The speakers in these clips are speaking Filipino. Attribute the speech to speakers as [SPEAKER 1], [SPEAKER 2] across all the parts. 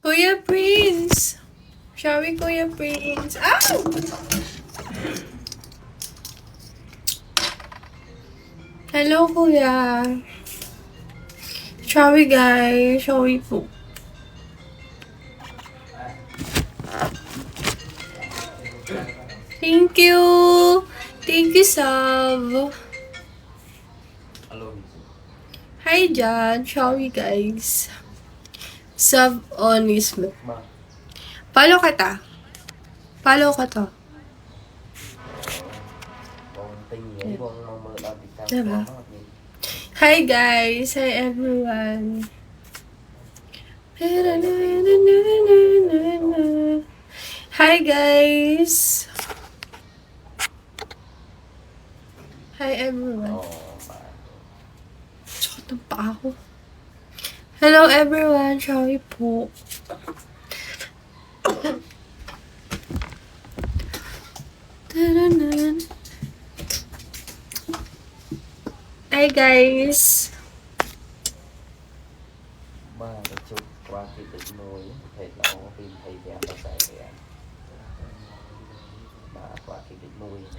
[SPEAKER 1] Kuya Prince! Shall we, Kuya Prince? Ow! Hello, Kuya. Shall we, guys? Shall we po? Thank you! Thank you, Sav. Hi, John. Shall we, guys? Sav Onism. Follow kita. Follow ka to. Diba? Hi, guys. Hi, everyone. Hi, guys. Hi, everyone. Sakit ng paa ko. Hello, everyone. Shall we po? Hi, guys.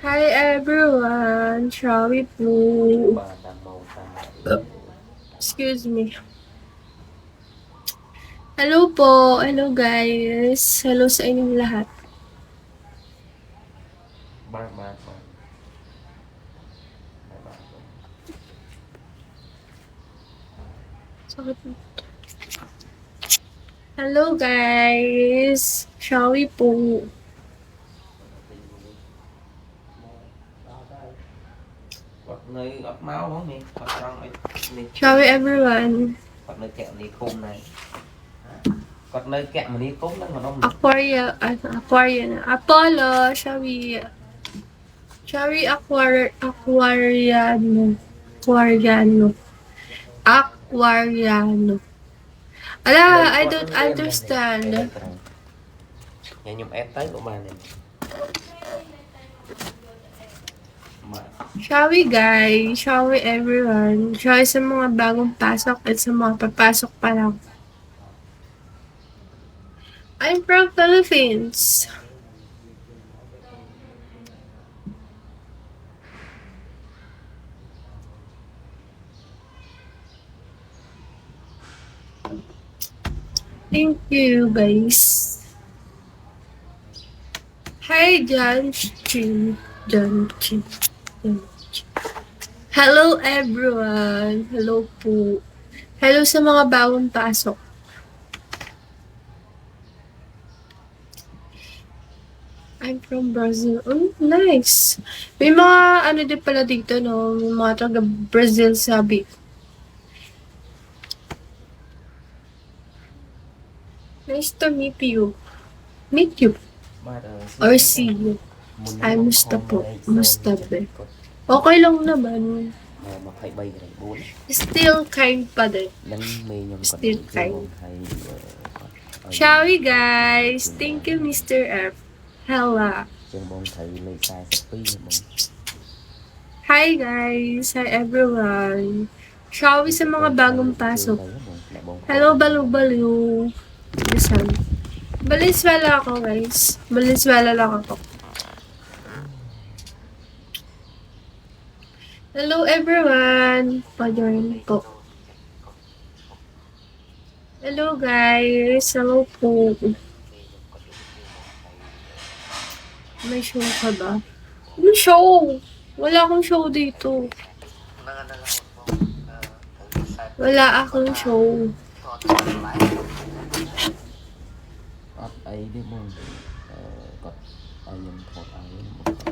[SPEAKER 1] Hi, everyone. Shall we po? Excuse me. Hello po. Hello, guys. Hello sa inyong lahat. Hello, guys. Shall we po? Shall we, everyone? Aquarium. Apollo, shall we Aquariano. Ala, I don't understand.
[SPEAKER 2] Yan yung etay o manin?
[SPEAKER 1] Shall we, guys? Shall we, everyone? Shall we sa mga bagong pasok at sa mga papasok pa lang? I'm from Philippines. Thank you, guys. Hi, John Chin. Hello, everyone. Hello po. Hello sa mga bagong pasok. I'm from Brazil. Oh, nice. May mga ano din pala dito, no? May mga taga Brazil sabi. Nice to meet you. Meet you. Or see you. Ay, musta po. Musta be. Okay lang naman. Still kind pa din. Still kind. Shall we, guys? Thank you, Mr. F. Hella. Hi, guys. Hi, everyone. Shall we sa mga bagong pasok? Hello, balu-balu. Bisan. Valenzuela ako, guys. Valenzuela lang ako. Hello, everyone. Pa-join po. Hello, guys. Hello po. May show ka ba? Ano show? Wala akong show dito. Wala akong show.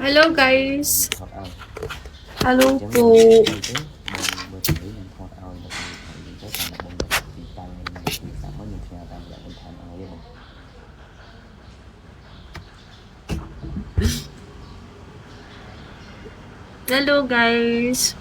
[SPEAKER 1] Hello, guys. Hello po. Hello, guys.